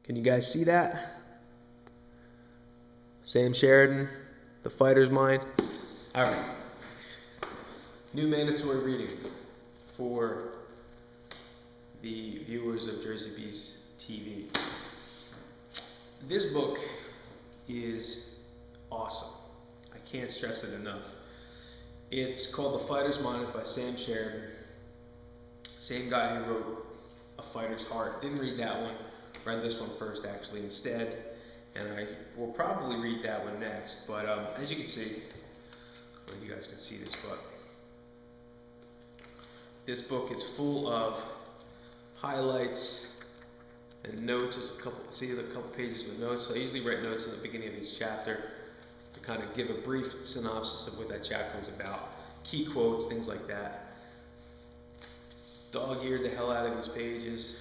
Can you guys see that? Sam Sheridan, The Fighter's Mind. All right. New mandatory reading for the viewers of Jersey Beast TV. This book is awesome. I can't stress it enough. It's called The Fighter's Mind. It's by Sam Sheridan. Same guy who wrote A Fighter's Heart. Didn't read that one. Read this one first, actually, instead. And I will probably read that one next. But as you can see, well, you guys can see this, but this book is full of highlights and notes. There's a couple pages with notes. So I usually write notes in the beginning of each chapter to kind of give a brief synopsis of what that chapter was about. Key quotes, things like that. Dog-eared the hell out of these pages.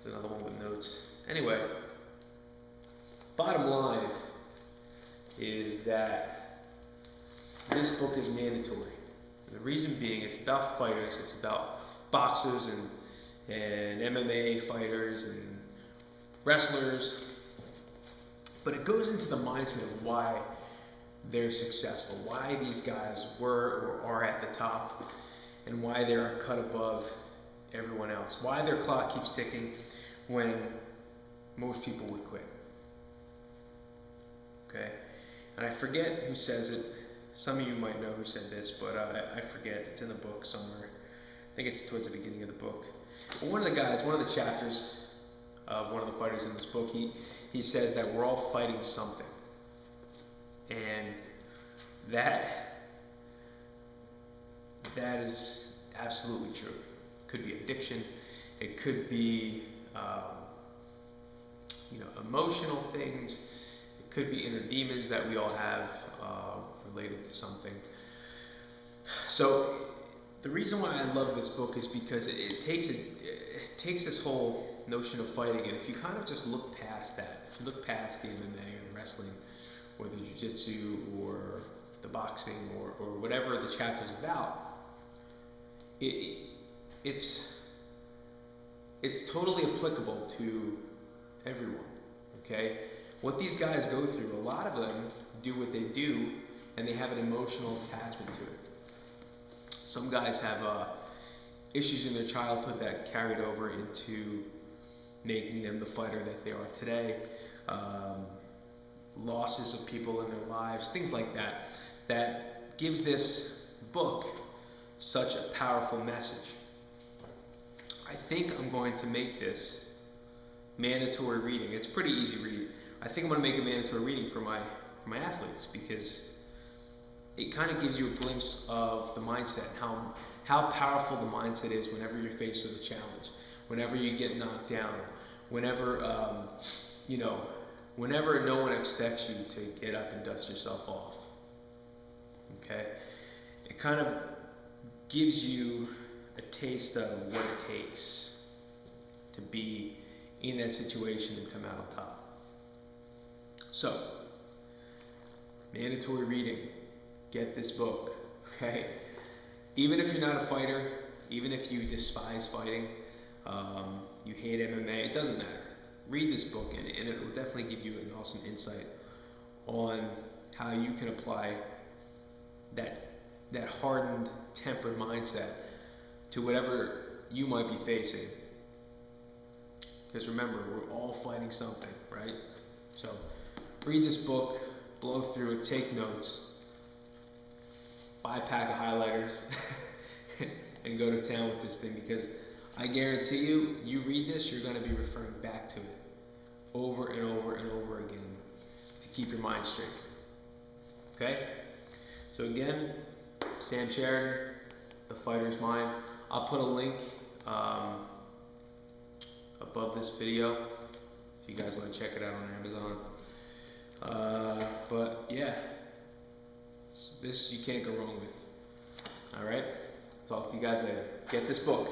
There's another one with notes. Anyway, bottom line is that this book is mandatory. And the reason being, it's about fighters. It's about boxers and MMA fighters and wrestlers. But it goes into the mindset of why they're successful, why these guys were or are at the top, and why they're cut above everyone else, why their clock keeps ticking when most people would quit. Okay? And I forget who says it. Some of you might know who said this, but I forget. It's in the book somewhere. I think it's towards the beginning of the book. But one of the chapters of one of the fighters in this book, he says that we're all fighting something. And that is absolutely true. It could be addiction. It could be emotional things. It could be inner demons that we all have related to something. So the reason why I love this book is because it takes this whole notion of fighting, and if you kind of just look past that, if you look past the MMA or the wrestling or the jiu-jitsu or the boxing or whatever the chapter's about, it's totally applicable to everyone. Okay, what these guys go through, a lot of them do what they do, and they have an emotional attachment to it. Some guys have issues in their childhood that carried over into making them the fighter that they are today. Losses of people in their lives, things like that, that gives this book such a powerful message. I think I'm going to make this mandatory reading. It's pretty easy reading. I think I'm going to make a mandatory reading for my athletes, because it kind of gives you a glimpse of the mindset, how powerful the mindset is whenever you're faced with a challenge, whenever you get knocked down, whenever whenever no one expects you to get up and dust yourself off. Okay? It kind of gives you a taste of what it takes to be in that situation and come out on top. So, mandatory reading. Get this book, okay? Even if you're not a fighter, even if you despise fighting, you hate MMA, it doesn't matter. Read this book, and it will definitely give you an awesome insight on how you can apply that hardened, tempered mindset to whatever you might be facing. Because remember, we're all fighting something, right? So read this book, blow through it, take notes, buy a pack of highlighters, and go to town with this thing, because I guarantee you, you read this, you're going to be referring back to it over and over and over again to keep your mind straight. Okay? So again, Sam Sheridan, The Fighter's Mind. I'll put a link above this video if you guys want to check it out on Amazon. But yeah, this you can't go wrong with. Alright? Talk to you guys later. Get this book.